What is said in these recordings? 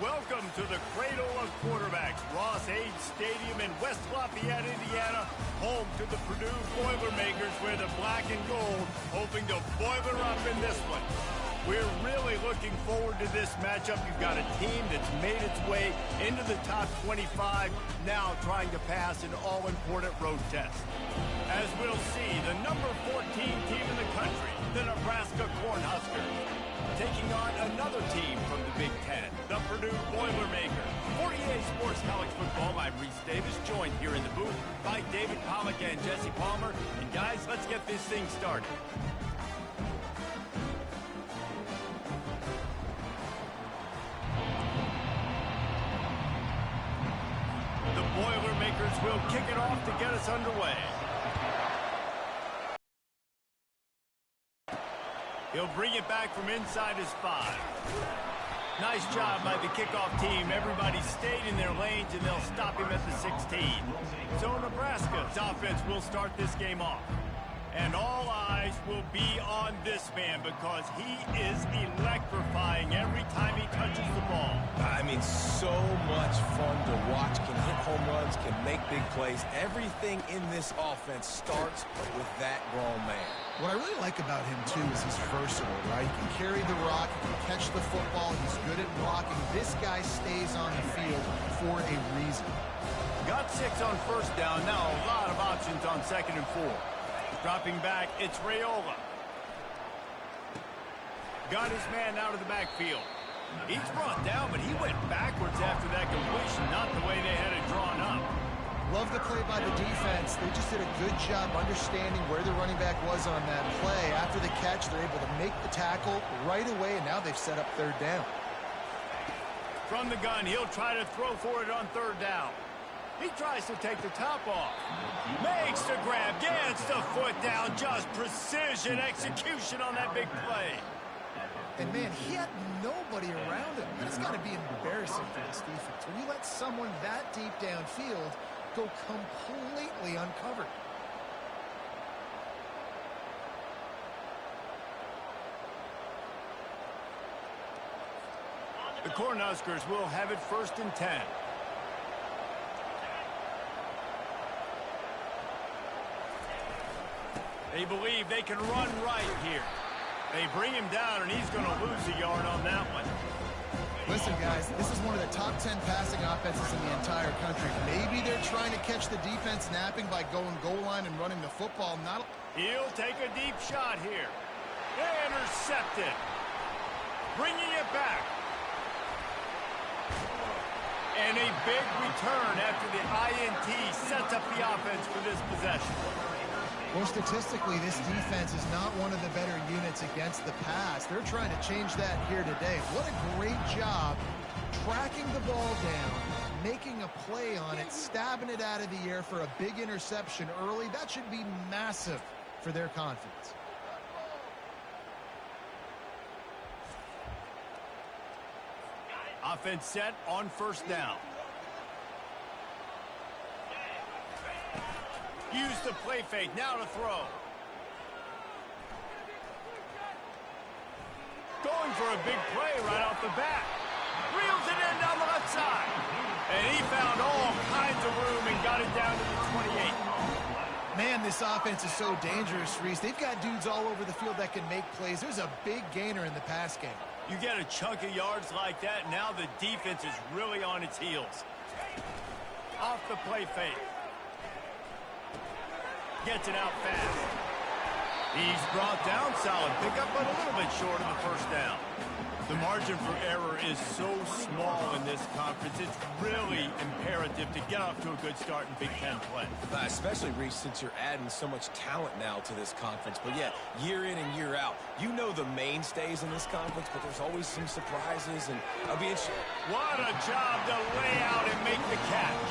Welcome to the cradle of quarterbacks, Ross Age Stadium in West Lafayette, Indiana, home to the Purdue Boilermakers, where the black and gold hoping to boiler up in this one. We're really looking forward to this matchup. You've got a team that's made its way into the top 25, now trying to pass an all-important road test. As we'll see, the number 14 team in the country, the Nebraska Cornhuskers, taking on another team from the Big Ten, the Purdue Boilermakers. For EA Sports College Football, I'm Reese Davis, joined here in the booth by David Pollack and Jesse Palmer. And guys, let's get this thing started. The Boilermakers will kick it off to get us underway. He'll bring it back from inside his 5. Nice job by the kickoff team. Everybody stayed in their lanes, and they'll stop him at the 16. So Nebraska's offense will start this game off. And all eyes will be on this man because he is electrifying every time he touches the ball. I mean, so much fun to watch. Can hit home runs, can make big plays. Everything in this offense starts with that grown man. What I really like about him, too, is he's versatile, right? He can carry the rock, he can catch the football, he's good at blocking. This guy stays on the field for a reason. Got 6 on first down. Now a lot of options on 2nd and 4. Dropping back, it's Raiola. Got his man out of the backfield. He's brought down, but he went backwards after that completion, not the way they had it drawn up. Love the play by the defense. They just did a good job understanding where the running back was on that play. After the catch, they're able to make the tackle right away, and now they've set up 3rd down. From the gun, he'll try to throw for it on 3rd down. He tries to take the top off. Makes the grab, gets the foot down. Just precision execution on that big play. And, man, he had nobody around him. It's got to be embarrassing for this defense. When you let someone that deep downfield go completely uncovered. The Cornhuskers will have it 1st and 10. They believe they can run right here. They bring him down, and he's going to lose a yard on that one. Listen, guys, this is one of the top 10 passing offenses in the entire country. Maybe they're trying to catch the defense napping by going goal line and running the football. He'll take a deep shot here. Intercepted. Bringing it back. And a big return after the INT sets up the offense for this possession. Well, statistically, this defense is not one of the better units against the pass. They're trying to change that here today. What a great job tracking the ball down, making a play on it, stabbing it out of the air for a big interception early. That should be massive for their confidence. Offense set on 1st down. Use the play fake, now to throw. Going for a big play right off the bat. Reels it in down the left side. And he found all kinds of room and got it down to the 28. Man, this offense is so dangerous, Reese. They've got dudes all over the field that can make plays. There's a big gainer in the pass game. You get a chunk of yards like that, now the defense is really on its heels. Off the play fake. Gets it out fast. He's brought down, solid pickup, but a little bit short of the 1st down. The margin for error is so small in this conference. It's really imperative to get off to a good start in Big Ten play. Especially, Reese, since you're adding so much talent now to this conference. But, yeah, year in and year out, you know the mainstays in this conference, but there's always some surprises, and I'll be interested. What a job to lay out and make the catch.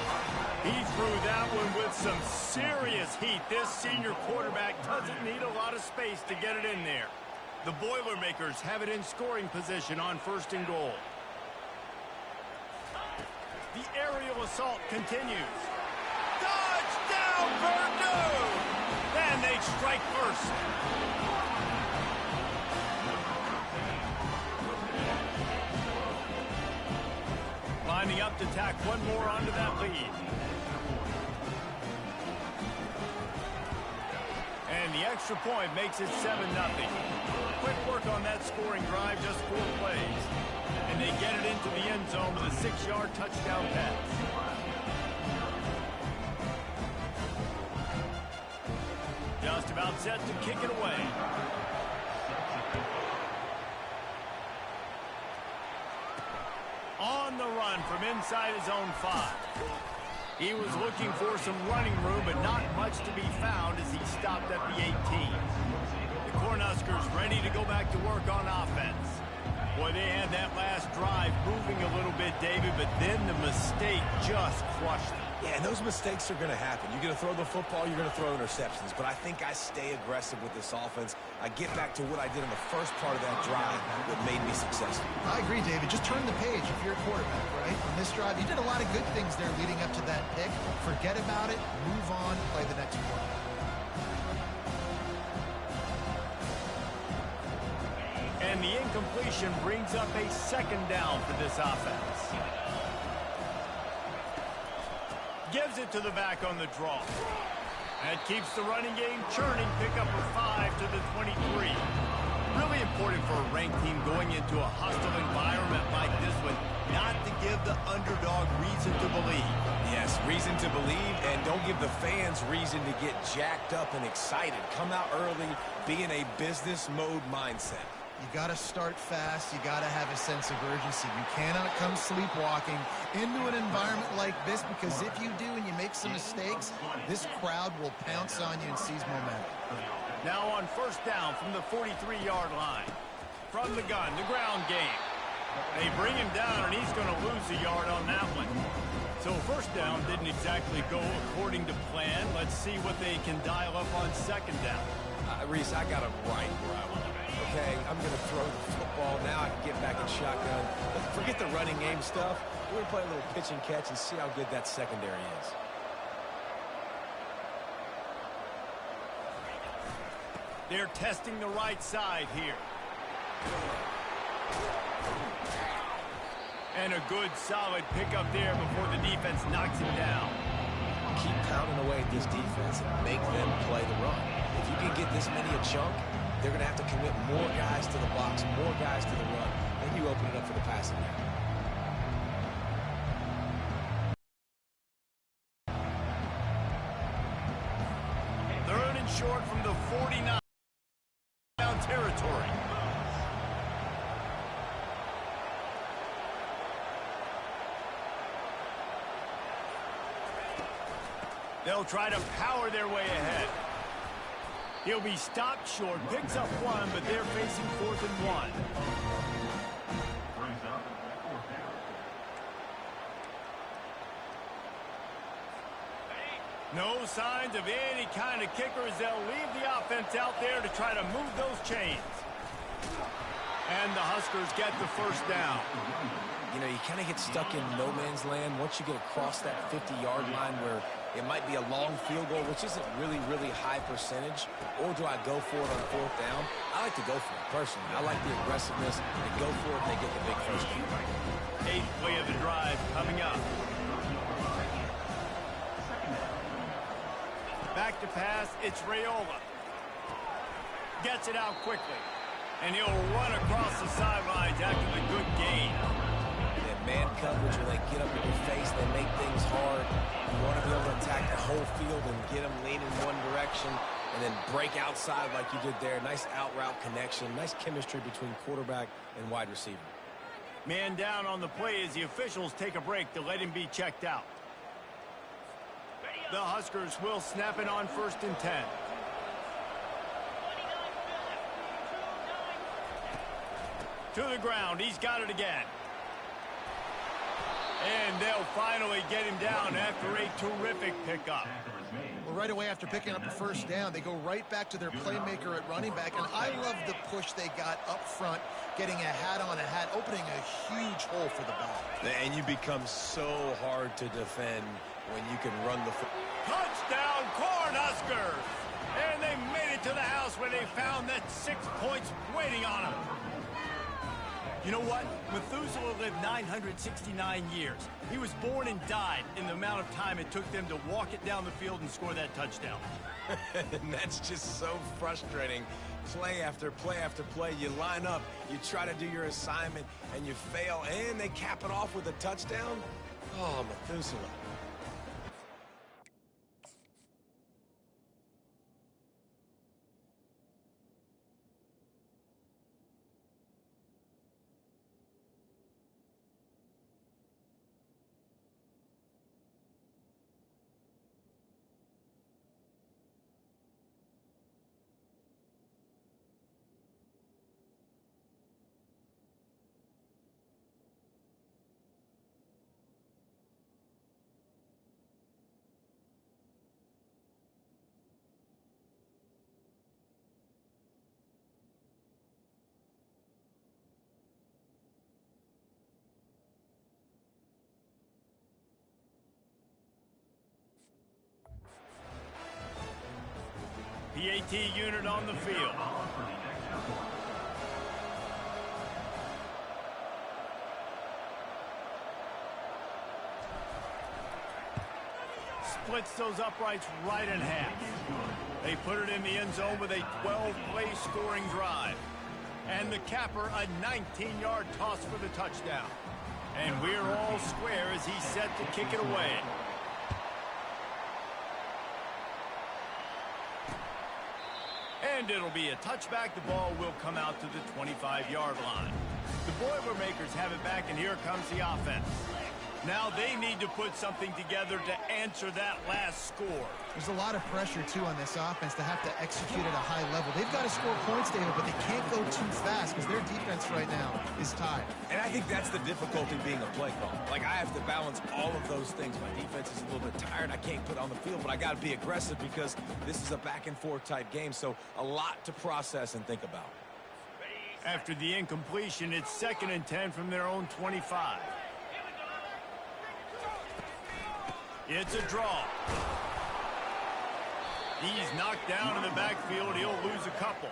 He threw that one with some serious heat. This senior quarterback doesn't need a lot of space to get it in there. The Boilermakers have it in scoring position on 1st and goal. The aerial assault continues. Touchdown, Purdue! And they strike first. enough to tack one more onto that lead. And the extra point makes it 7-0. Quick work on that scoring drive, just 4 plays. And they get it into the end zone with a 6-yard touchdown pass. Just about set to kick it away. On the run from inside his own 5. He was looking for some running room, but not much to be found as he stopped at the 18. The Cornhuskers ready to go back to work on offense. Boy, they had that last drive moving a little bit, David, but then the mistake just crushed them. Yeah, and those mistakes are going to happen. You're going to throw the football, you're going to throw interceptions. But I think I stay aggressive with this offense. I get back to what I did in the first part of that drive that made me successful. I agree, David. Just turn the page if you're a quarterback, right? On this drive, you did a lot of good things there leading up to that pick. Forget about it, move on, play the next play. And the incompletion brings up a 2nd down for this offense. Gives it to the back on the draw. That keeps the running game churning. Pick up a 5 to the 23. Really important for a ranked team going into a hostile environment like this one, not to give the underdog reason to believe. Yes, reason to believe, and don't give the fans reason to get jacked up and excited. Come out early, be in a business mode mindset. You got to start fast. You got to have a sense of urgency. You cannot come sleepwalking into an environment like this, because if you do and you make some mistakes, this crowd will pounce on you and seize momentum. Now on 1st down from the 43-yard line. From the gun, the ground game. They bring him down, and he's going to lose a yard on that one. So 1st down didn't exactly go according to plan. Let's see what they can dial up on 2nd down. Reese, I got him right where I want him. Okay, I'm going to throw the football. Now I can get back in shotgun. Forget the running game stuff. We're going to play a little pitch and catch and see how good that secondary is. They're testing the right side here. And a good, solid pickup there before the defense knocks him down. Keep pounding away at this defense and make them play the run. If you can get this many a chunk, they're going to have to commit more guys to the box, more guys to the run. Then you open it up for the passing game. Third and short from the 49 down territory. They'll try to power their way ahead. He'll be stopped short, picks up 1, but they're facing 4th and 1. No signs of any kind of kickers. They'll leave the offense out there to try to move those chains. And the Huskers get the 1st down. You know, you kind of get stuck in no man's land once you get across that 50-yard line where it might be a long field goal, which isn't really high percentage. Or do I go for it on 4th down? I like to go for it, personally. I like the aggressiveness. They go for it, and they get the big 1st down. 8th play of the drive coming up. Back to pass, it's Raiola. Gets it out quickly. And he'll run across the sidelines after the good gain. Man coverage, when they get up in your face, they make things hard. You want to be able to attack the whole field and get them leaning one direction and then break outside like you did there. Nice out-route connection, nice chemistry between quarterback and wide receiver. Man down on the play as the officials take a break to let him be checked out. The Huskers will snap it on 1st and 10. To the ground, he's got it again. And they'll finally get him down after a terrific pickup. Well, right away after picking up the 1st down, they go right back to their playmaker at running back. And I love the push they got up front, getting a hat on a hat, opening a huge hole for the ball. And you become so hard to defend when you can run the football. Touchdown, Cornhuskers! And they made it to the house where they found that 6 points waiting on them. You know what? Methuselah lived 969 years. He was born and died in the amount of time it took them to walk it down the field and score that touchdown. And that's just so frustrating. Play after play after play, you line up, you try to do your assignment, and you fail, and they cap it off with a touchdown? Oh, Methuselah. PAT unit on the field. Splits those uprights right in half. They put it in the end zone with a 12-play scoring drive. And the capper, a 19-yard toss for the touchdown. And we're all square as he's set to kick it away. And it'll be a touchback. The ball will come out to the 25-yard line. The Boilermakers have it back, and here comes the offense. Now they need to put something together to answer that last score. There's a lot of pressure, too, on this offense to have to execute at a high level. They've got to score points, David, but they can't go too fast because their defense right now is tied. And I think that's the difficulty being a play call. Like, I have to balance all of those things. My defense is a little bit tired. I can't put on the field, but I got to be aggressive because this is a back-and-forth type game, so a lot to process and think about. After the incompletion, it's 2nd and 10 from their own 25. It's a draw. He's knocked down in the backfield. He'll lose a couple.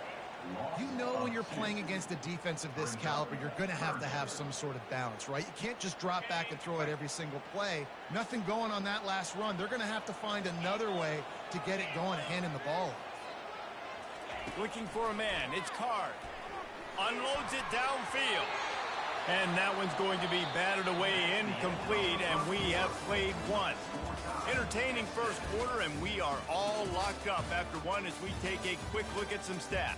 You know when you're playing against a defense of this caliber, you're going to have some sort of balance, right? You can't just drop back and throw it every single play. Nothing going on that last run. They're going to have to find another way to get it going and handing the ball off. Looking for a man. It's Card. Unloads it downfield. And that one's going to be batted away incomplete, and we have played one. Entertaining first quarter, and we are all locked up after one as we take a quick look at some stats.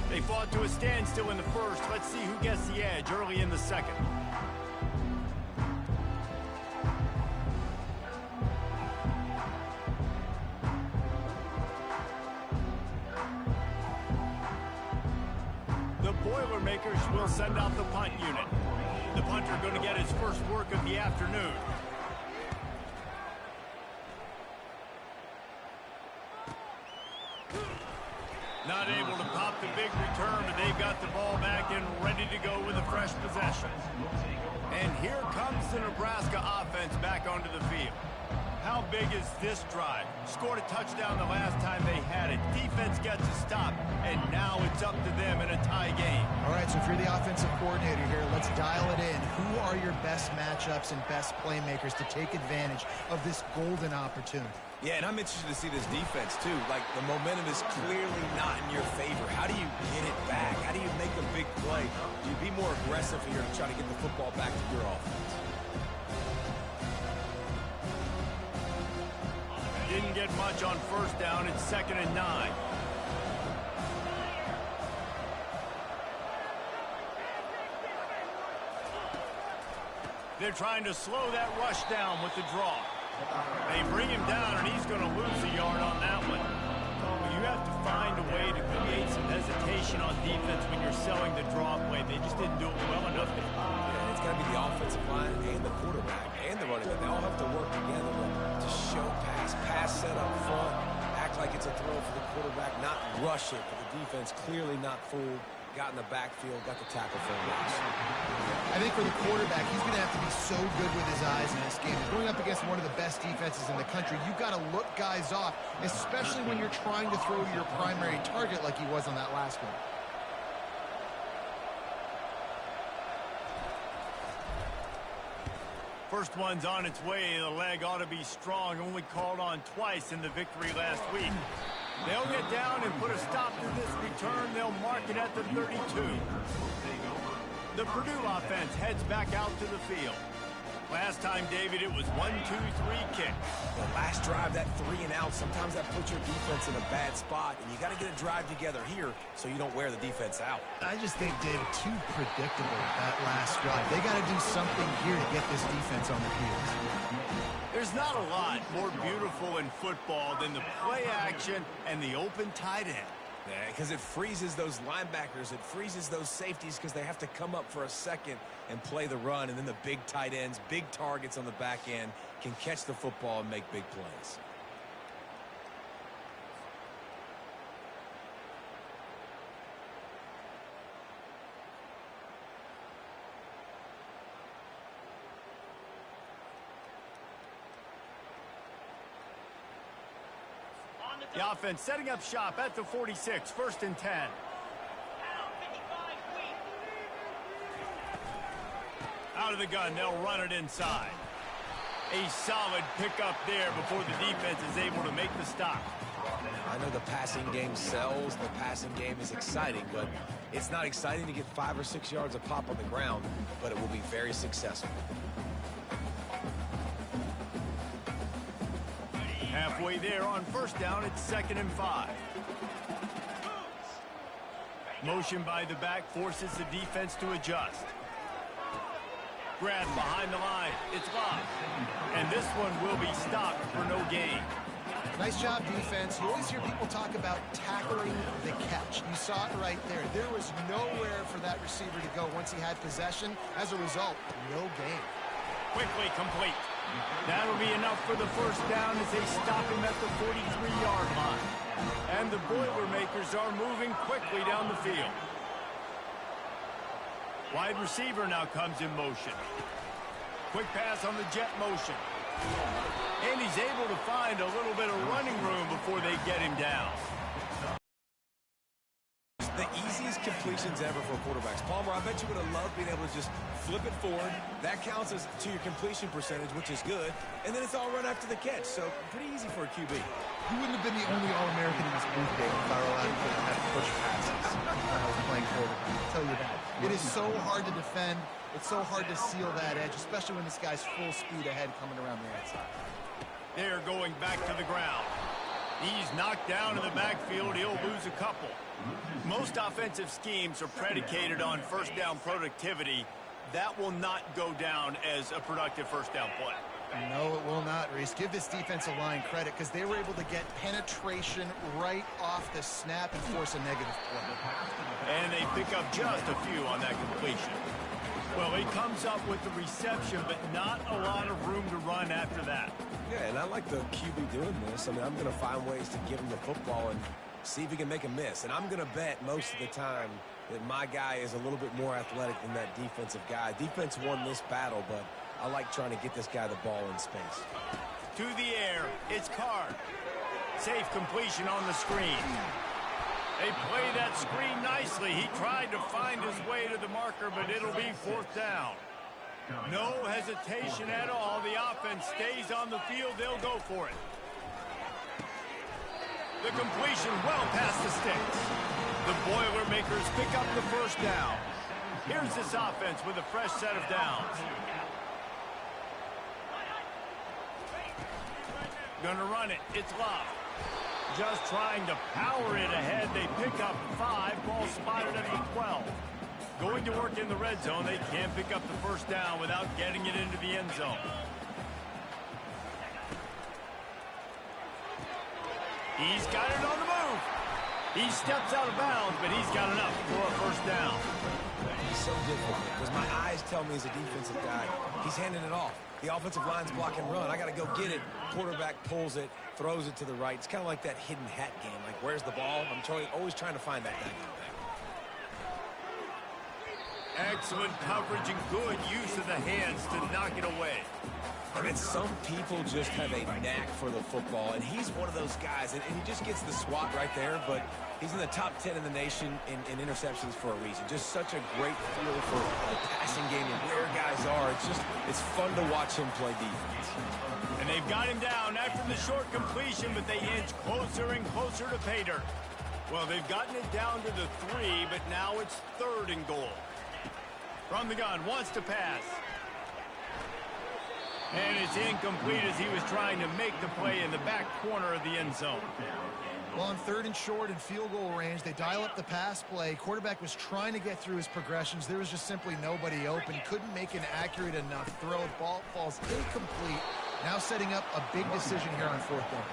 They fought to a standstill in the first. Let's see who gets the edge early in the second. Boilermakers will send out the punt unit. The punter going to get his first work of the afternoon. Not able to pop the big return, but they've got the ball back and ready to go with a fresh possession. And here comes the Nebraska offense back onto the field. How big is this drive? Scored a touchdown the last time they had it. Defense gets a stop, and now it's up to them in a tie game. All right, so if you're the offensive coordinator here, let's dial it in. Who are your best matchups and best playmakers to take advantage of this golden opportunity? Yeah, and I'm interested to see this defense, too. Like, the momentum is clearly not in your favor. How do you get it back? How do you make a big play? Do you be more aggressive here to try to get the football back to your offense? Didn't get much on first down. It's 2nd and 9. They're trying to slow that rush down with the draw. They bring him down, and he's going to lose a yard on that one. You have to find a way to create some hesitation on defense when you're selling the draw play. They just didn't do it well enough. Yeah, it's got to be the offensive line and the quarterback and the running back. They all have to work together to show pass set up front, act like it's a throw for the quarterback, not rush it, but the defense clearly not fooled. got in the backfield, got the tackle for a loss. I think for the quarterback, he's going to have to be so good with his eyes in this game. Going up against one of the best defenses in the country, you've got to look guys off, especially when you're trying to throw to your primary target like he was on that last one. First one's on its way. The leg ought to be strong. Only called on twice in the victory last week. They'll get down and put a stop to this return. They'll mark it at the 32. The Purdue offense heads back out to the field. Last time, David, it was 1-2-3 kick. The last drive, that 3 and out, sometimes that puts your defense in a bad spot, and you got to get a drive together here so you don't wear the defense out. I just think, David, too predictable that last drive. They got to do something here to get this defense on their heels. There's not a lot more beautiful in football than the play action and the open tight end. Yeah, because it freezes those linebackers. It freezes those safeties because they have to come up for a second and play the run. And then the big tight ends, big targets on the back end can catch the football and make big plays. The offense setting up shop at the 46, 1st and 10. Out of the gun, they'll run it inside. A solid pickup there before the defense is able to make the stop. I know the passing game sells, the passing game is exciting, but it's not exciting to get 5 or 6 yards of pop on the ground, but it will be very successful. Halfway there on 1st down, it's 2nd and 5. Motion by the back forces the defense to adjust. Grab behind the line. It's locked. And this one will be stopped for no gain. Nice job, defense. You always hear people talk about tackling the catch. You saw it right there. There was nowhere for that receiver to go once he had possession. As a result, no gain. Quickly complete. That'll be enough for the 1st down as they stop him at the 43-yard line. And the Boilermakers are moving quickly down the field. Wide receiver now comes in motion. Quick pass on the jet motion. And he's able to find a little bit of running room before they get him down. The easiest completions ever for quarterbacks. Palmer, I bet you would have loved being able to just flip it forward. That counts as to your completion percentage, which is good. And then it's all run after the catch. So pretty easy for a QB. He wouldn't have been the only All-American in this booth game if I were allowed to have push passes when I was playing quarterback. I'll tell you that. It is so hard to defend. It's so hard to seal that edge, especially when this guy's full speed ahead coming around the outside. They're going back to the ground. He's knocked down in the backfield. He'll lose a couple. Most offensive schemes are predicated on 1st down productivity. That will not go down as a productive 1st down play. No, it will not, Reese. Give this defensive line credit because they were able to get penetration right off the snap and force a negative play. And they pick up just a few on that completion. Well, he comes up with the reception, but not a lot of room to run after that. Yeah, and I like the QB doing this. I mean, I'm going to find ways to give him the football and see if he can make a miss. And I'm going to bet most of the time that my guy is a little bit more athletic than that defensive guy. Defense won this battle, but I like trying to get this guy the ball in space. To the air, it's Card. Safe completion on the screen. They play that screen nicely. He tried to find his way to the marker, but it'll be 4th down. No hesitation at all. The offense stays on the field. They'll go for it. The completion well past the sticks. The Boilermakers pick up the 1st down. Here's this offense with a fresh set of downs. Gonna run it. It's locked. Just trying to power it ahead. They pick up 5. Ball spotted at the 12. Going to work in the red zone. They can't pick up the 1st down without getting it into the end zone. He's got it on the move. He steps out of bounds, but he's got enough for a 1st down. He's so difficult because my eyes tell me as a defensive guy, he's handing it off. The offensive line's block and run. I got to go get it. Quarterback pulls it, throws it to the right. It's kind of like that hidden hat game. Like, where's the ball? I'm always trying to find that thing. Excellent coverage and good use of the hands to knock it away. I mean, some people just have a knack for the football, and he's one of those guys, and he just gets the swat right there, but he's in the top 10 in the nation in interceptions for a reason. Just such a great feel for the passing game and where guys are. It's fun to watch him play defense. And they've got him down after the short completion, but they inch closer and closer to pay dirt. Well, they've gotten it down to the 3, but now it's 3rd and goal. From the gun, wants to pass. And it's incomplete as he was trying to make the play in the back corner of the end zone. Well, on 3rd and short and field goal range, they dial up the pass play. Quarterback was trying to get through his progressions. There was just simply nobody open. Couldn't make an accurate enough throw. The ball falls incomplete. Now setting up a big decision here on 4th down.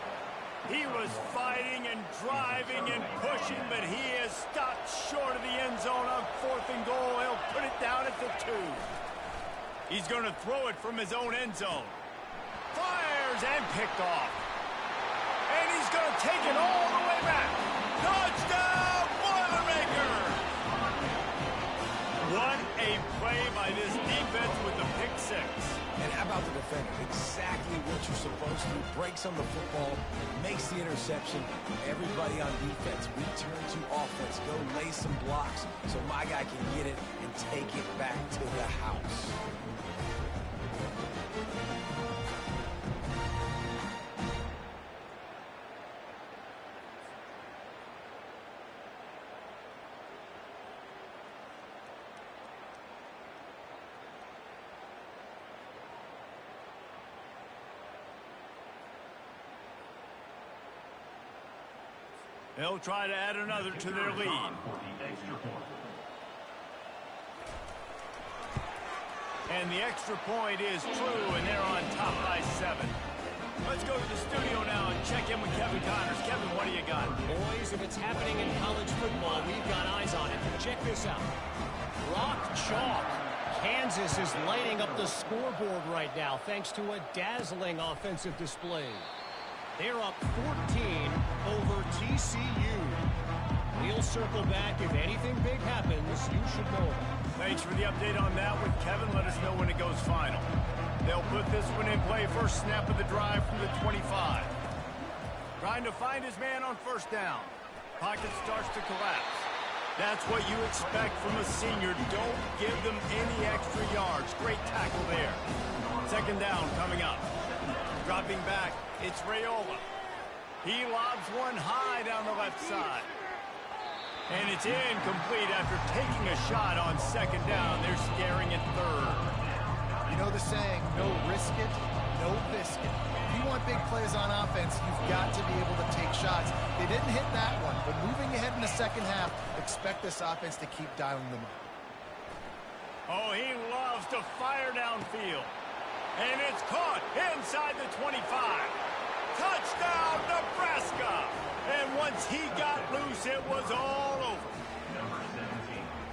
He was fighting and driving and pushing, but he is stopped short of the end zone on 4th and goal. He'll put it down at the 2. He's going to throw it from his own end zone. Fires and picked off. And he's going to take it all the way back. Touchdown, Boilermaker! What a play by this defense with the pick 6. And how about the defender? Exactly what you're supposed to do. Breaks on the football, makes the interception. Everybody on defense, return to offense. Go lay some blocks so my guy can get it and take it back to the house. They'll try to add another to their lead. And the extra point is true, and they're on top by 7. Let's go to the studio now and check in with Kevin Connors. Kevin, what do you got? Boys, if it's happening in college football, we've got eyes on it. Check this out. Rock chalk. Kansas is lighting up the scoreboard right now thanks to a dazzling offensive display. They're up 14 over TCU. We'll circle back. If anything big happens, you should know it. Thanks for the update on that with Kevin. Let us know when it goes final. They'll put this one in play. First snap of the drive from the 25. Trying to find his man on 1st down. Pocket starts to collapse. That's what you expect from a senior. Don't give them any extra yards. Great tackle there. 2nd down coming up. Dropping back, it's Raiola. He lobs one high down the left side. And it's incomplete after taking a shot on 2nd down. They're scaring at 3rd. You know the saying, no risk it, no biscuit. If you want big plays on offense, you've got to be able to take shots. They didn't hit that one, but moving ahead in the 2nd half, expect this offense to keep dialing them up. Oh, he loves to fire downfield. And it's caught inside the 25. Touchdown, Nebraska! And once he got loose, it was all over.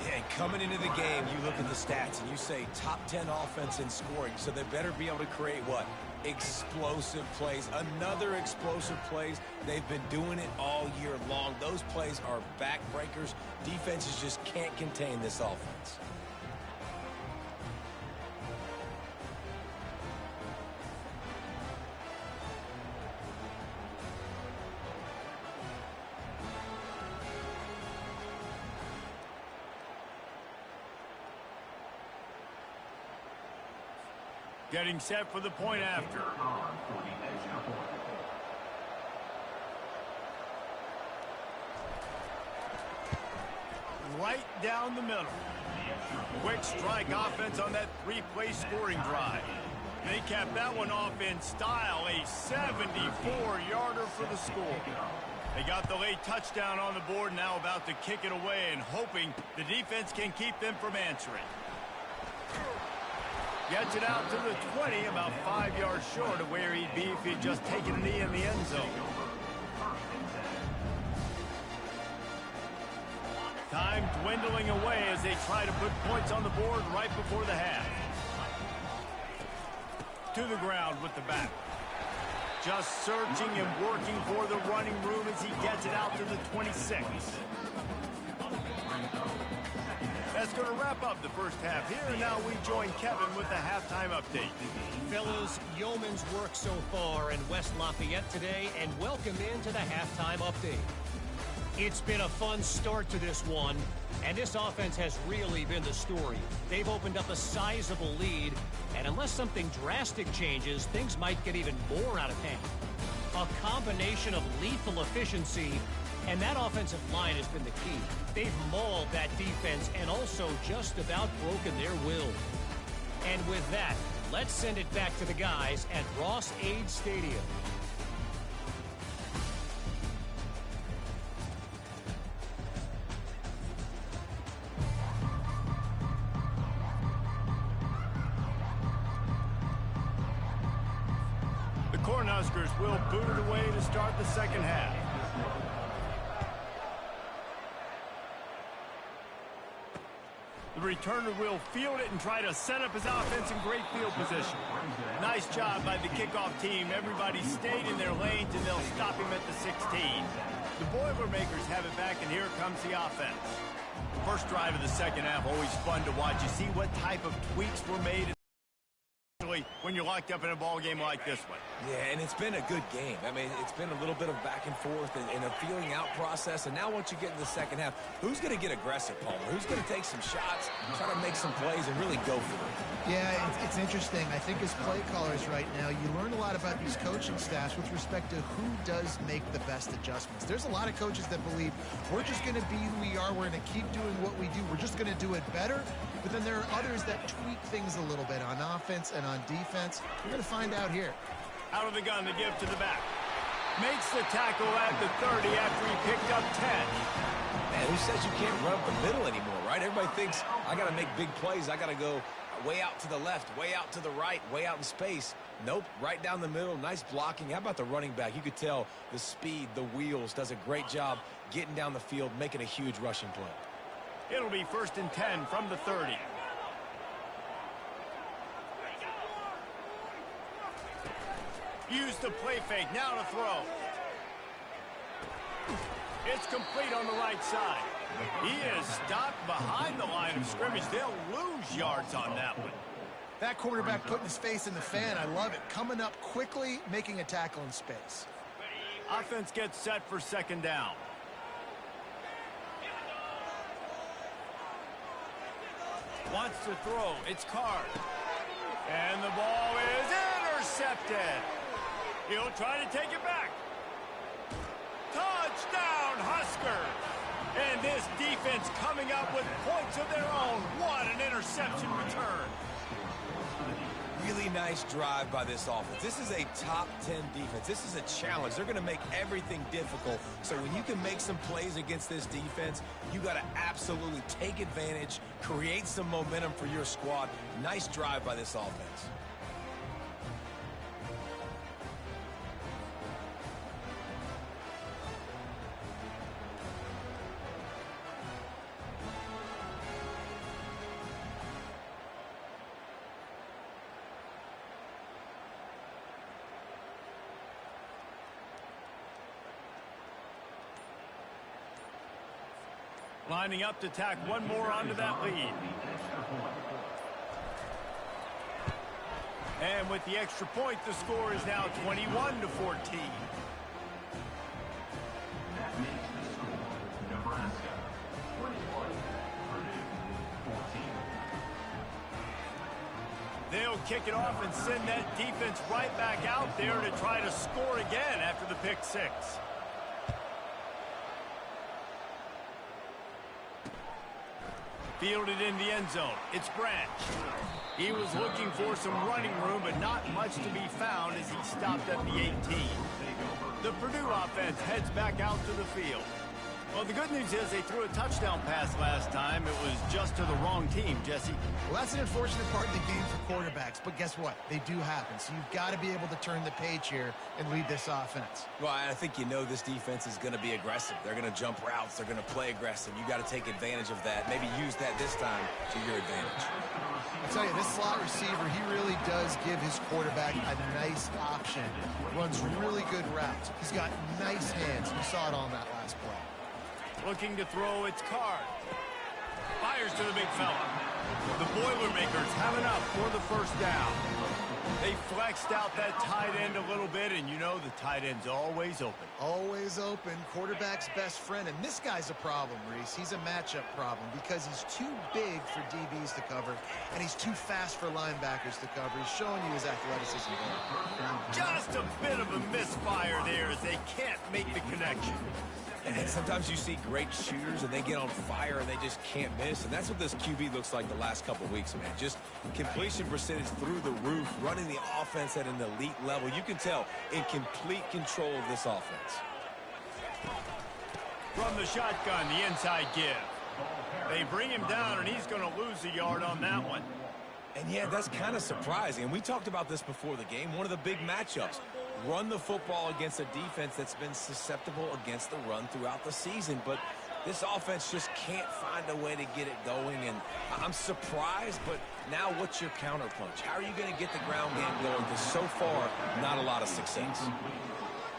Yeah, coming into the game, you look at the stats and you say top 10 offense in scoring, so they better be able to create what? Explosive plays. Another explosive plays. They've been doing it all year long. Those plays are backbreakers. Defenses just can't contain this offense. Getting set for the point after. Right down the middle. Quick strike offense on that 3-play scoring drive. They capped that one off in style, a 74-yarder for the score. They got the late touchdown on the board, now about to kick it away and hoping the defense can keep them from answering. Gets it out to the 20, about 5 yards short of where he'd be if he'd just taken a knee in the end zone. Time dwindling away as they try to put points on the board right before the half. To the ground with the back. Just searching and working for the running room as he gets it out to the 26. that's going to wrap up the first half here. And now we join Kevin with the halftime update. Fellas, yeoman's work so far in West Lafayette today, and welcome into the halftime update. It's been a fun start to this one, and this offense has really been the story. They've opened up a sizable lead, and unless something drastic changes, things might get even more out of hand. A combination of lethal efficiency, and that offensive line has been the key. They've mauled that defense and also just about broken their will. And with that, let's send it back to the guys at Ross-Ade Stadium. The Cornhuskers will boot it away to start the second half. The returner will field it and try to set up his offense in great field position. Nice job by the kickoff team. Everybody stayed in their lanes, and they'll stop him at the 16. The Boilermakers have it back, and here comes the offense. First drive of the second half, always fun to watch. You see what type of tweaks were made when you're locked up in a ball game like this one. Yeah, and it's been a good game. I mean, it's been a little bit of back and forth and a feeling out process. And now once you get in the second half, who's going to get aggressive, Palmer? Who's going to take some shots, try to make some plays, and really go for it? Yeah, it's interesting. I think as play callers right now, you learn a lot about these coaching staffs with respect to who does make the best adjustments. There's a lot of coaches that believe we're just going to be who we are. We're going to keep doing what we do. We're just going to do it better. But then there are others that tweak things a little bit on offense and on defense. We're going to find out here. Out of the gun, the give to the back. Makes the tackle at the 30 after he picked up 10. Man, who says you can't run up the middle anymore, right? Everybody thinks I got to make big plays. I got to go way out to the left, way out to the right, way out in space. Nope, right down the middle. Nice blocking. How about the running back? You could tell the speed, the wheels, does a great job getting down the field, making a huge rushing play. It'll be 1st and 10 from the 30. Use the play fake. Now to throw. It's complete on the right side. He is stopped behind the line of scrimmage. They'll lose yards on that one. That quarterback putting his face in the fan. I love it. Coming up quickly, making a tackle in space. Offense gets set for second down. Wants to throw. It's Card. And the ball is intercepted. He'll try to take it back. Touchdown, Huskers. And this defense coming up with points of their own. What an interception return. Really nice drive by this offense. This is a top 10 defense. This is a challenge. They're going to make everything difficult. So when you can make some plays against this defense, you got to absolutely take advantage, create some momentum for your squad. Nice drive by this offense. Lining up to tack one more onto that lead. And with the extra point, the score is now 21-14. That makes the score Nebraska 21, Purdue 14. They'll kick it off and send that defense right back out there to try to score again after the pick six. Fielded in the end zone. It's Branch. He was looking for some running room, but not much to be found as he stopped at the 18. The Purdue offense heads back out to the field. Well, the good news is they threw a touchdown pass last time. It was just to the wrong team, Jesse. Well, that's an unfortunate part of the game for quarterbacks, but guess what? They do happen, so you've got to be able to turn the page here and lead this offense. Well, I think you know this defense is going to be aggressive. They're going to jump routes. They're going to play aggressive. You got to take advantage of that. Maybe use that this time to your advantage. I'll tell you, this slot receiver, he really does give his quarterback a nice option. Runs really good routes. He's got nice hands. We saw it on that last play. Looking to throw, it's Card. Fires to the big fella. The Boilermakers have enough for the first down. They flexed out that tight end a little bit, and you know the tight end's always open. Always open. Quarterback's best friend. And this guy's a problem, Reese. He's a matchup problem because he's too big for DBs to cover, and he's too fast for linebackers to cover. He's showing you his athleticism there. Just a bit of a misfire there as they can't make the connection. And sometimes you see great shooters and they get on fire and they just can't miss. And that's what this QB looks like the last couple of weeks, man. Just completion percentage through the roof, running the offense at an elite level. You can tell in complete control of this offense. From the shotgun, the inside give. They bring him down, and he's going to lose a yard on that one. And yeah, that's kind of surprising. And we talked about this before the game. One of the big matchups. Run the football against a defense that's been susceptible against the run throughout the season. But this offense just can't find a way to get it going. And I'm surprised, but now what's your counterpunch? How are you going to get the ground game going? Because so far, not a lot of success.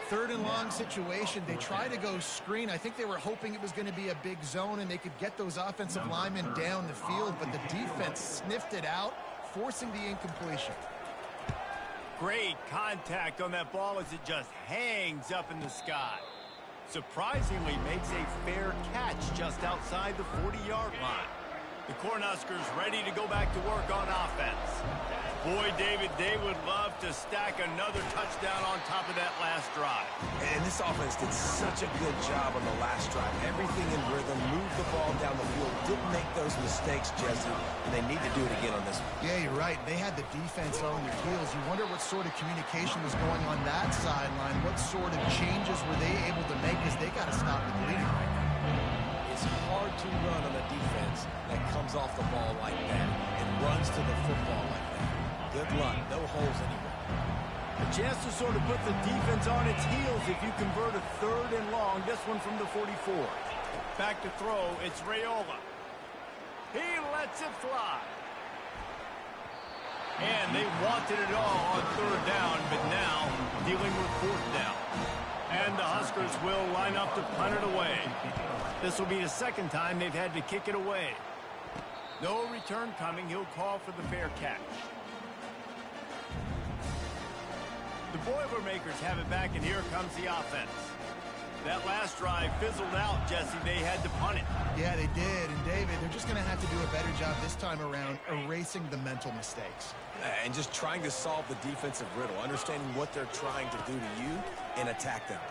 Third and long situation. They try to go screen. I think they were hoping it was going to be a big zone and they could get those offensive linemen down the field, but the defense sniffed it out, forcing the incompletion. Great contact on that ball as it just hangs up in the sky. Surprisingly makes a fair catch just outside the 40-yard line. The Cornhuskers ready to go back to work on offense. Boy, David, they would love to stack another touchdown on top of that last drive. And this offense did such a good job on the last drive. Everything in rhythm, moved the ball down the field, didn't make those mistakes, Jesse, and they need to do it again on this one. Yeah, you're right. They had the defense on their heels. You wonder what sort of communication was going on that sideline. What sort of changes were they able to make because they got to stop the bleeding right now. It's hard to run on a defense that comes off the ball like that and runs to the football like that. Good luck. No holes anywhere. A chance to sort of put the defense on its heels if you convert a third and long. This one from the 44. Back to throw. It's Raiola. He lets it fly. And they wanted it all on third down, but now dealing with fourth down. And the Huskers will line up to punt it away. This will be the second time they've had to kick it away. No return coming. He'll call for the fair catch. The Boilermakers have it back, and here comes the offense. That last drive fizzled out, Jesse. They had to punt it. Yeah, they did. And, David, they're just going to have to do a better job this time around erasing the mental mistakes. And just trying to solve the defensive riddle, understanding what they're trying to do to you and attack them.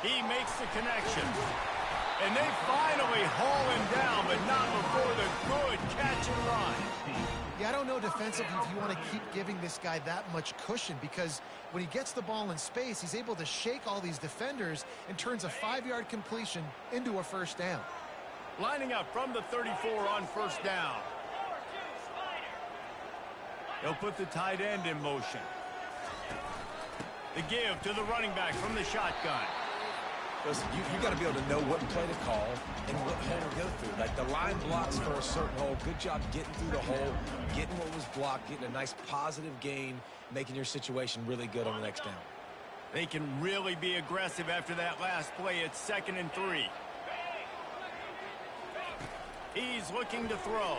He makes the connection. And they finally haul him down, but not before the good catch and run. Yeah, I don't know defensively if you want to keep giving this guy that much cushion because when he gets the ball in space, he's able to shake all these defenders and turns a 5-yard completion into a first down. Lining up from the 34 on first down. They'll put the tight end in motion. The give to the running back from the shotgun. Listen, you got to be able to know what play to call and what hole to go through. Like the line blocks for a certain hole. Good job getting through the hole, getting what was blocked, getting a nice positive gain, making your situation really good on the next down. They can really be aggressive after that last play. It's 2nd and 3. He's looking to throw.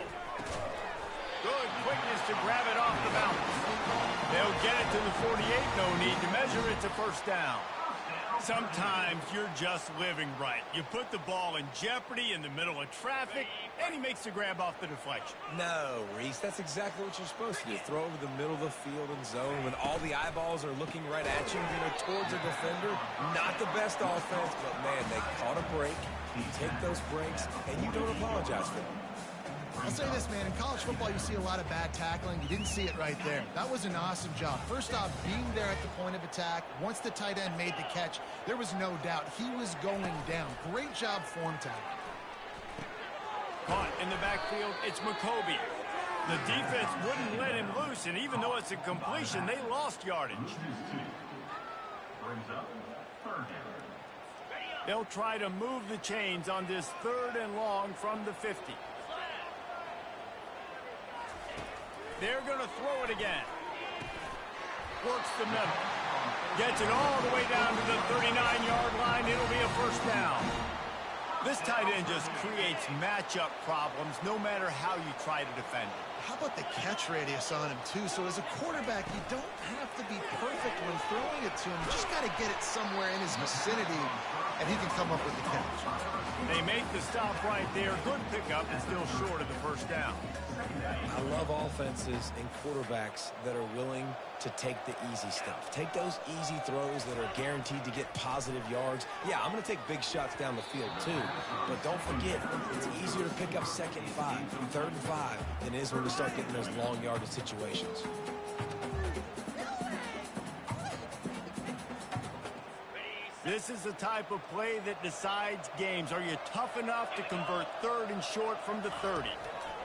Good quickness to grab it off the bounce. They'll get it to the 48. No need to measure. It's a first down. Sometimes you're just living right. You put the ball in jeopardy in the middle of traffic, and he makes the grab off the deflection. No, Reese, that's exactly what you're supposed to do. Throw over the middle of the field and zone when all the eyeballs are looking right at you, towards a defender. Not the best offense, but, man, they caught a break. You take those breaks, and you don't apologize for them. I'll say this, man. In college football, you see a lot of bad tackling. You didn't see it right there. That was an awesome job. First off, being there at the point of attack. Once the tight end made the catch, there was no doubt he was going down. Great job form tackle. Caught in the backfield, it's McCoby. The defense wouldn't let him loose, and even though it's a completion, they lost yardage. Brings up third down. They'll try to move the chains on this 3rd and long from the 50. They're going to throw it again. Works the middle. Gets it all the way down to the 39-yard line. It'll be a first down. This tight end just creates matchup problems no matter how you try to defend it. How about the catch radius on him, too? So as a quarterback, you don't have to be perfect when throwing it to him. You just got to get it somewhere in his vicinity, and he can come up with the catch. They make the stop right there. Good pickup and still short of the first down. I love offenses and quarterbacks that are willing to take the easy stuff. Take those easy throws that are guaranteed to get positive yards. Yeah, I'm going to take big shots down the field too. But don't forget, it's easier to pick up 2nd and 5, 3rd and 5 than it is when you start getting those long yardage situations. This is the type of play that decides games. Are you tough enough to convert 3rd and short from the 30?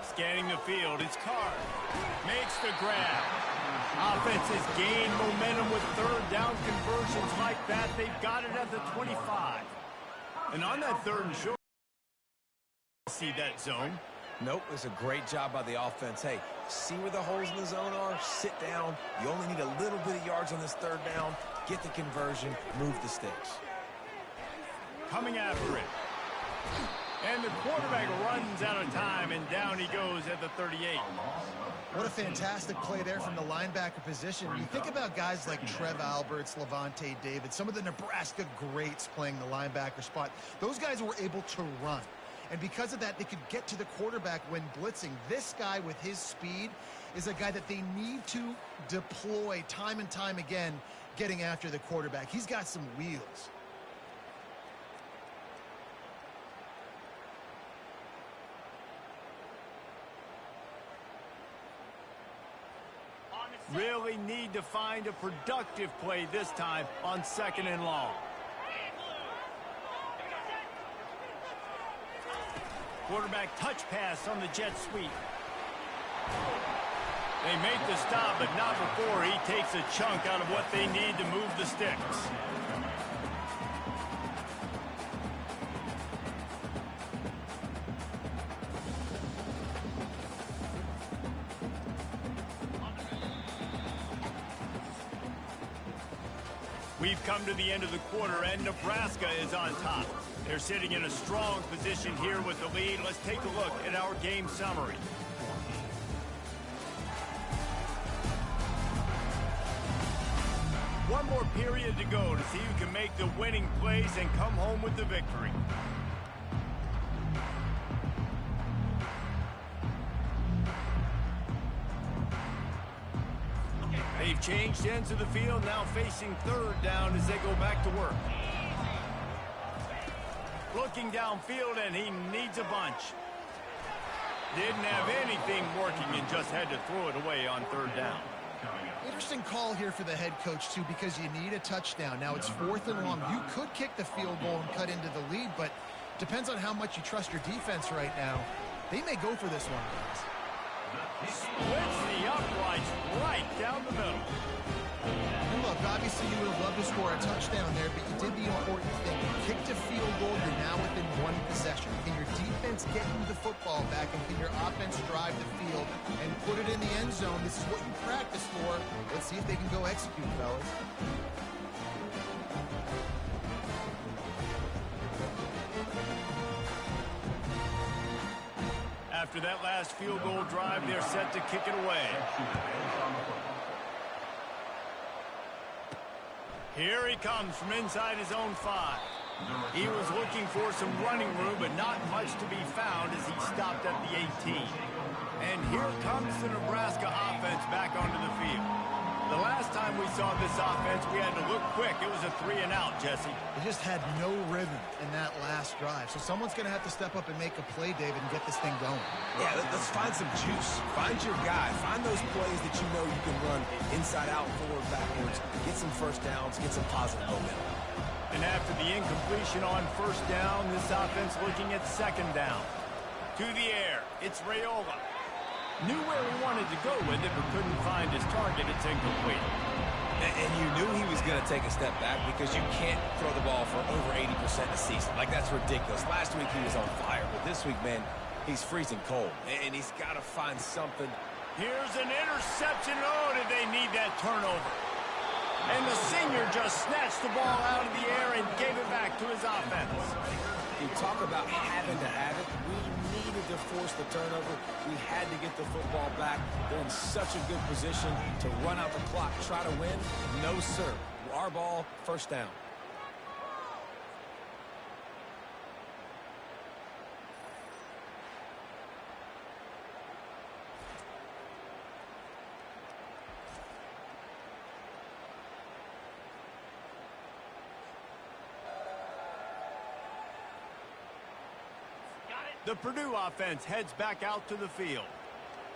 Scanning the field, it's Carr. Makes the grab. Offenses gain momentum with 3rd down conversions like that. They've got it at the 25. And on that 3rd and short, see that zone? Nope, it's a great job by the offense. Hey, see where the holes in the zone are? Sit down. You only need a little bit of yards on this 3rd down. Get the conversion, move the sticks. Coming after it. And the quarterback runs out of time, and down he goes at the 38. What a fantastic play there from the linebacker position. You think about guys like Trev Alberts, Levante David, some of the Nebraska greats playing the linebacker spot. Those guys were able to run. And because of that, they could get to the quarterback when blitzing. This guy with his speed is a guy that they need to deploy time and time again, getting after the quarterback. He's got some wheels. Really need to find a productive play this time on 2nd and long. Quarterback touch pass on the jet sweep. They make the stop, but not before he takes a chunk out of what they need to move the sticks. We've come to the end of the quarter, and Nebraska is on top. They're sitting in a strong position here with the lead. Let's take a look at our game summary. One more period to go to see who can make the winning plays and come home with the victory. They've changed ends of the field, now facing 3rd down as they go back to work. Looking downfield, and he needs a bunch. Didn't have anything working and just had to throw it away on 3rd down. Interesting call here for the head coach, too, because you need a touchdown. Now it's 4th and long. You could kick the field goal and cut into the lead, but depends on how much you trust your defense right now. They may go for this one, guys. Splits the uprights right down the middle. And look, obviously you would have loved to score a touchdown there, but you did the important thing. You kicked a field goal, you're now within 1 possession. Can your defense get you the football back, and can your offense drive the field and put it in the end zone? This is what you practice for. Let's see if they can go execute, fellas. After that last field goal drive, they're set to kick it away. Here he comes from inside his own 5. He was looking for some running room, but not much to be found as he stopped at the 18. And here comes the Nebraska offense back onto the field. The last time we saw this offense, we had to look quick. It was a 3-and-out, Jesse. They just had no rhythm in that last drive. So someone's going to have to step up and make a play, David, and get this thing going. Yeah, let's find some juice. Find your guy. Find those plays that you know you can run inside out, forward, backwards. Get some 1st downs. Get some positive momentum. And after the incompletion on 1st down, this offense looking at 2nd down. To the air, it's Raiola. Knew where he wanted to go with it, but couldn't find his target. It's incomplete. And you knew he was going to take a step back because you can't throw the ball for over 80% a season. Like, that's ridiculous. Last week he was on fire, but this week, man, he's freezing cold. And he's got to find something. Here's an interception. Oh, did they need that turnover? And the senior just snatched the ball out of the air and gave it back to his offense. You talk about having to have it. We needed to force the turnover. We had to get the football back. They're in such a good position to run out the clock, try to win. No, sir. Our ball, first down. The Purdue offense heads back out to the field.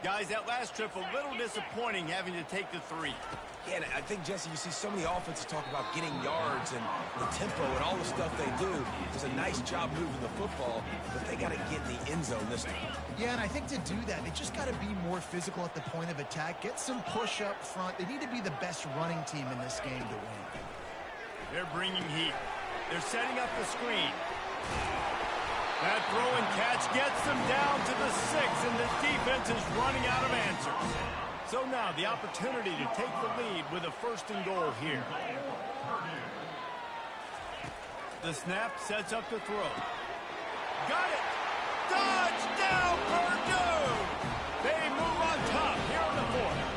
Guys, that last trip a little disappointing having to take the 3. Yeah, and I think, Jesse, you see so many offenses talk about getting yards and the tempo and all the stuff they do. Does a nice job moving the football, but they got to get in the end zone this time. Yeah, and I think to do that, they just got to be more physical at the point of attack. Get some push up front. They need to be the best running team in this game to win. They're bringing heat. They're setting up the screen. That throw and catch gets them down to the 6, and the defense is running out of answers. So now the opportunity to take the lead with a 1st and goal here. The snap sets up the throw. Got it! Touchdown, Purdue! They move on top here in the 4th.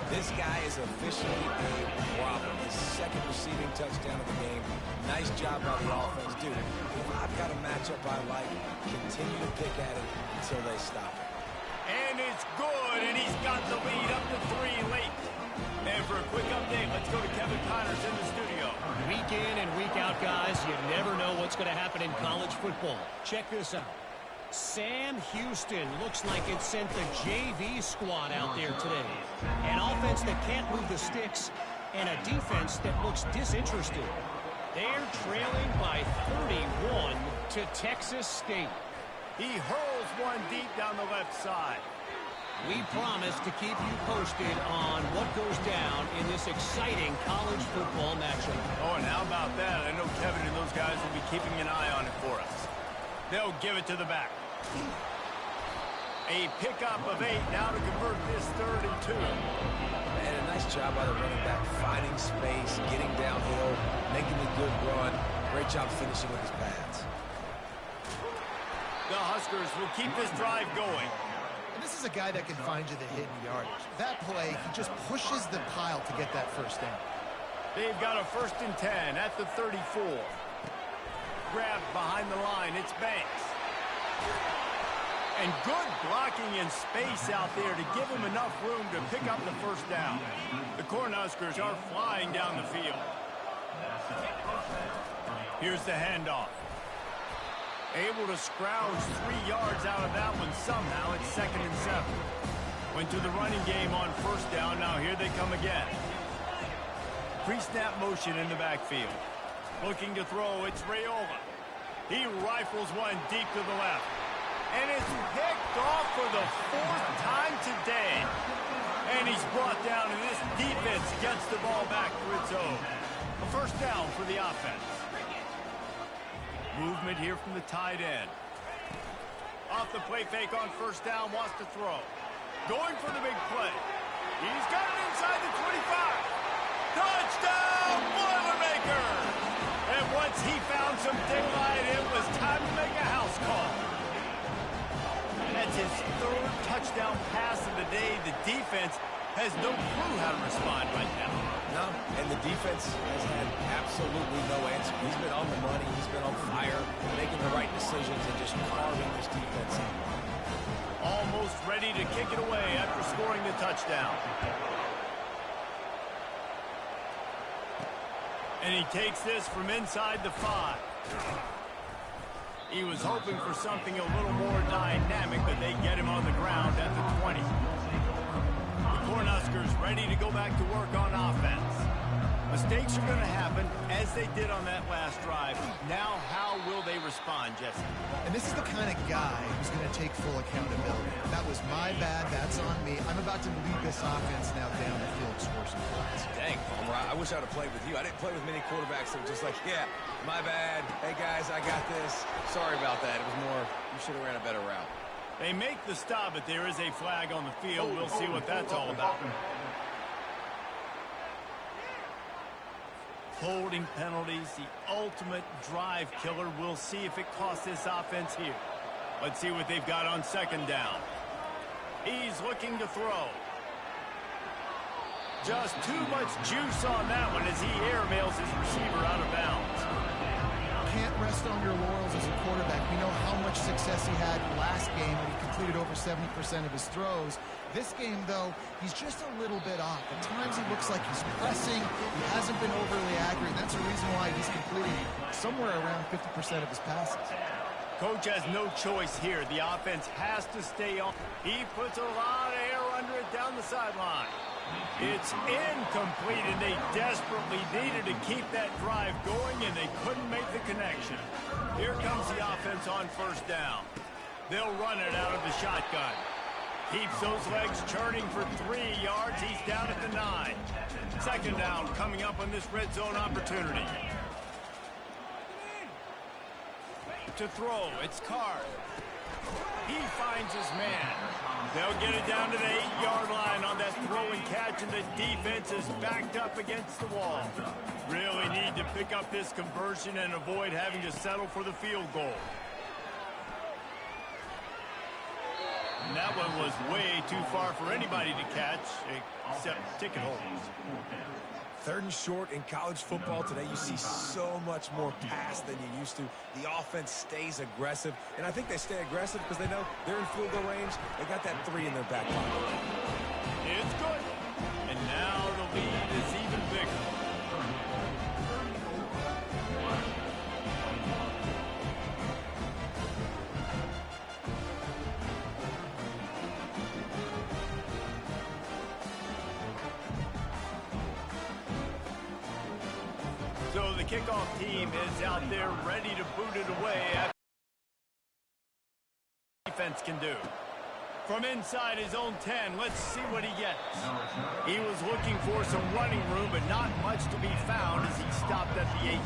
This guy is officially a problem. His 2nd receiving touchdown of the game. Nice job by the offense. Dude, if I've got a matchup I like, continue to pick at it until they stop it. And it's good, and he's got the lead up to 3 late. And for a quick update, let's go to Kevin Connors in the studio. Week in and week out, guys, you never know what's going to happen in college football. Check this out. Sam Houston looks like it sent the JV squad out there today. An offense that can't move the sticks and a defense that looks disinterested. They're trailing by 31 to Texas State. He hurls one deep down the left side. We promise to keep you posted on what goes down in this exciting college football matchup. Oh, and how about that? I know Kevin and those guys will be keeping an eye on it for us. They'll give it to the back. A pickup of 8 now to convert this 3rd and 2. And a nice job by the running back, finding space, getting downhill, making the good run. Great job finishing with his pads. The Huskers will keep this drive going. And this is a guy that can find you the hidden yardage. That play, he just pushes the pile to get that 1st down. They've got a 1st and 10 at the 34. Grabbed behind the line, it's Banks. And good blocking in space out there to give him enough room to pick up the 1st down. The Cornhuskers are flying down the field. Here's the handoff. Able to scrounge 3 yards out of that one somehow. It's 2nd and 7. Went to the running game on 1st down. Now here they come again. Pre-snap motion in the backfield. Looking to throw, it's Raiola. He rifles one deep to the left. And it's picked off for the 4th time today. And he's brought down, and this defense gets the ball back for its own. A 1st down for the offense. Movement here from the tight end. Off the play fake on 1st down, wants to throw. Going for the big play. He's got it inside the 25. Touchdown, Boilermaker! And once he found some daylight, it was time to make a house call. That's his 3rd touchdown pass of the day. The defense has no clue how to respond right now. No, and the defense has had absolutely no answer. He's been on the money. He's been on fire, making the right decisions and just carving this defense in. Almost ready to kick it away after scoring the touchdown. And he takes this from inside the 5. He was hoping for something a little more dynamic, but they get him on the ground at the 20. The Cornhuskers ready to go back to work on offense. Mistakes are going to happen, as they did on that last drive. Now, how will they respond, Jesse? And this is the kind of guy who's going to take full accountability. That was my bad. That's on me. I'm about to lead this offense now down the field, score some points. Dang, Palmer, I wish I would have played with you. I didn't play with many quarterbacks that were just like, yeah, my bad. Hey, guys, I got this. Sorry about that. It was more, you should have ran a better route. They make the stop, but there is a flag on the field. We'll see what that's all about. Holding penalties, the ultimate drive killer. We'll see if it costs this offense here. Let's see what they've got on second down. He's looking to throw. Just too much juice on that one as he airmails his receiver out of bounds. Can't rest on your laurels as a quarterback. We know how much success he had last game when he completed over 70% of his throws. This game, though, he's just a little bit off. At times he looks like he's pressing. He hasn't been overly accurate. And that's the reason why he's completing somewhere around 50% of his passes. Coach has no choice here. The offense has to stay on. He puts a lot of air under it down the sideline. It's incomplete, and they desperately needed to keep that drive going, and they couldn't make the connection. Here comes the offense on first down. They'll run it out of the shotgun. Keeps those legs churning for 3 yards. He's down at the 9. Second down coming up on this red zone opportunity. To throw, it's Card. He finds his man. They'll get it down to the 8-yard line on that throw and catch, and the defense is backed up against the wall. Really need to pick up this conversion and avoid having to settle for the field goal. And that one was way too far for anybody to catch, except ticket holders. 3rd and short in college football today. You see so much more pass than you used to. The offense stays aggressive, and I think they stay aggressive because they know they're in field goal range. They got that 3 in their back pocket. It's good. And now the lead is even bigger. So the kickoff team is out there ready to boot it away after defense can do. From inside his own 10, let's see what he gets. He was looking for some running room, but not much to be found as he stopped at the 18.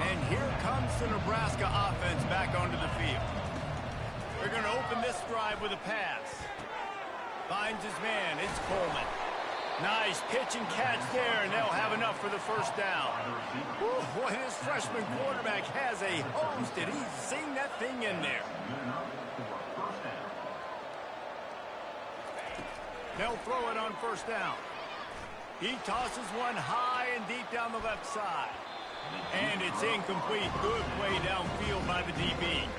And here comes the Nebraska offense back onto the field. They're going to open this drive with a pass. Finds his man. It's Coleman. Nice pitch and catch there, and they'll have enough for the first down. Ooh, boy, this freshman quarterback has a hose. Did he sing that thing in there? They'll throw it on first down. He tosses one high and deep down the left side. And it's incomplete. Good play downfield by the DB.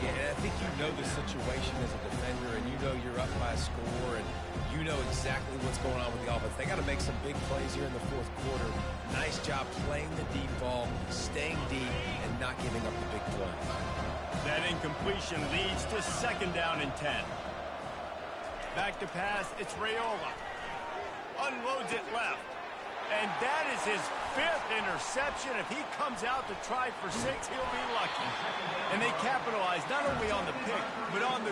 Yeah, and I think you know the situation as a defender, and you know you're up by a score, and you know exactly what's going on with the offense. They got to make some big plays here in the 4th quarter. Nice job playing the deep ball, staying deep, and not giving up the big play. That incompletion leads to second down and 10. Back to pass, it's Raiola. Unloads it left. And that is his 5th interception. If he comes out to try for 6, he'll be lucky. And they capitalize not only on the pick, but on the